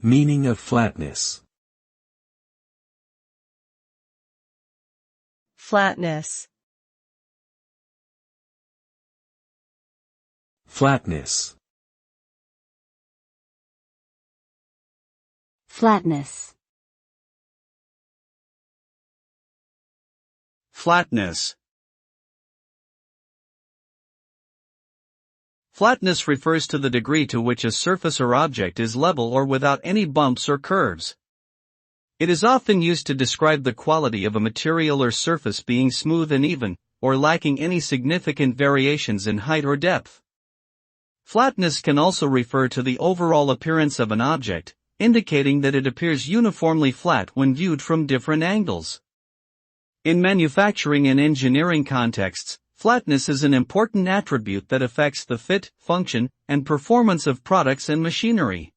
Meaning of flatness. Flatness. Flatness. Flatness. Flatness. Flatness refers to the degree to which a surface or object is level or without any bumps or curves. It is often used to describe the quality of a material or surface being smooth and even, or lacking any significant variations in height or depth. Flatness can also refer to the overall appearance of an object, indicating that it appears uniformly flat when viewed from different angles. In manufacturing and engineering contexts, flatness is an important attribute that affects the fit, function, and performance of products and machinery.